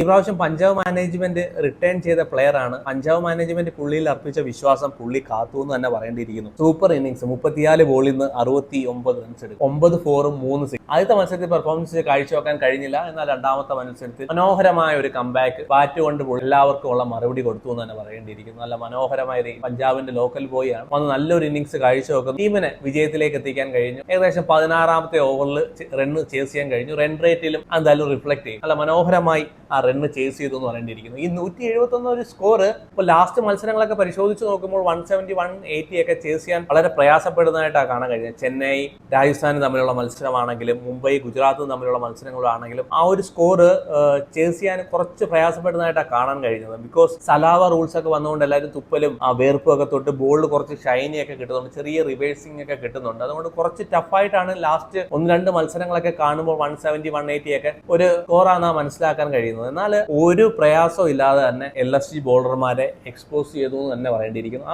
ഈ പ്രാവശ്യം Punjab management return ചെയ്ത പ്ലെയർ ആണ്. പഞ്ചാബ് മാനേജ്മെന്റ് പുള്ളിയിൽ അർപ്പിച്ച വിശ്വാസം പുള്ളി കാത്തു എന്ന് തന്നെ പറയേണ്ടിയിരിക്കുന്നു. സൂപ്പർ ഇന്നിംഗ്സ്, 34 ബോളിൽ നിന്ന് 69 റൺസ് എടുക്കും, 9 4ഉം 3 6. ആദ്യത്തെ മത്സരത്തിൽ പെർഫോമൻസ് കാഴ്ചവെക്കാൻ കഴിഞ്ഞില്ല. എന്നാൽ രണ്ടാമത്തെ മത്സരത്തിൽ മനോഹരമായ ഒരു കംബാക്ക്, ബാറ്റ് കൊണ്ട് എല്ലാവർക്കും ഉള്ള മറുപടി കൊടുത്തു എന്ന് തന്നെ പറയേണ്ടിയിരിക്കുന്നു. നല്ല മനോഹരമായ പഞ്ചാബിന്റെ ലോക്കൽ ബോയ് ആണ് വന്ന് നല്ലൊരു ഇന്നിംഗ്സ് കാഴ്ചവെക്കുന്നു. ടീമിനെ വിജയത്തിലേക്ക് എത്തിക്കാൻ കഴിഞ്ഞു. ഏകദേശം 16ാമത്തെ ഓവറിൽ റണ്ണ് ചേസ് ചെയ്യാൻ കഴിഞ്ഞു. റൺ റേറ്റിലും എന്തായാലും റിഫ്ലക്ട് ചെയ്യും. നല്ല മനോഹരമായി ആ റണ്ണ് ചേസ് ചെയ്തു എന്ന് പറയേണ്ടിയിരിക്കുന്നു. ഈ 171 ഒരു സ്കോർ ഇപ്പോൾ ലാസ്റ്റ് മത്സരങ്ങളൊക്കെ പരിശോധിച്ച് നോക്കുമ്പോൾ 170 180 ഒക്കെ ചേസ് ചെയ്യാൻ വളരെ പ്രയാസപ്പെടുന്നതായിട്ടാണ് കാണാൻ കഴിഞ്ഞത്. ചെന്നൈ രാജസ്ഥാനും തമ്മിലുള്ള മത്സരമാണെങ്കിലും മുംബൈ ഗുജറാത്തും തമ്മിലുള്ള മത്സരങ്ങളാണെങ്കിലും ആ ഒരു സ്കോർ ചേസ് ചെയ്യാൻ കുറച്ച് പ്രയാസപ്പെടുന്നതായിട്ടാണ് കാണാൻ കഴിഞ്ഞത്. ബിക്കോസ് സലാവ റൂൾസ് ഒക്കെ വന്നുകൊണ്ട് എല്ലാവരും തുപ്പലും ആ വേർപ്പും ഒക്കെ തൊട്ട് ബോളിൽ കുറച്ച് ഷൈനി ഒക്കെ കിട്ടുന്നുണ്ട്, ചെറിയ റിവേഴ്സിംഗ് ഒക്കെ കിട്ടുന്നുണ്ട്. അതുകൊണ്ട് കുറച്ച് ടഫായിട്ടാണ് ലാസ്റ്റ് 1-2 മത്സരങ്ങളൊക്കെ കാണുമ്പോൾ 170 180 ഒക്കെ ഒരു സ്കോറാണ് മനസ്സിലാക്കാൻ കഴിയുന്നത്. എന്നാൽ ഒരു പ്രയാസവും ഇല്ലാതെ തന്നെ LSG ബോളർമാരെ എക്സ്പോസ് ചെയ്തു എന്ന് തന്നെ പറയേണ്ടിയിരിക്കുന്നു.